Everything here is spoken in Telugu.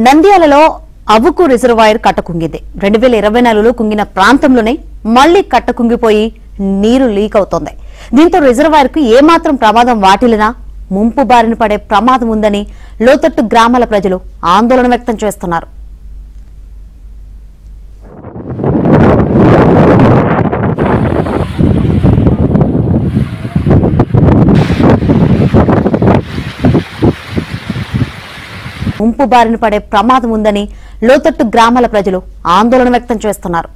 నంద్యాలలో అవుకు రిజర్వాయర్ కట్టకుంగింది. 2024లో కుంగిన ప్రాంతంలోనే మళ్లీ కట్టకుంగిపోయి నీరు లీక్ అవుతోంది. దీంతో రిజర్వాయర్ కు ఏమాత్రం ప్రమాదం వాటిల్లినా ముంపు బారిన పడే ప్రమాదం ఉందని లోతట్టు గ్రామాల ప్రజలు ఆందోళన వ్యక్తం చేస్తున్నారు. ముంపు బారిన పడే ప్రమాదం ఉందని లోతట్టు గ్రామాల ప్రజలు ఆందోళన వ్యక్తం చేస్తున్నారు.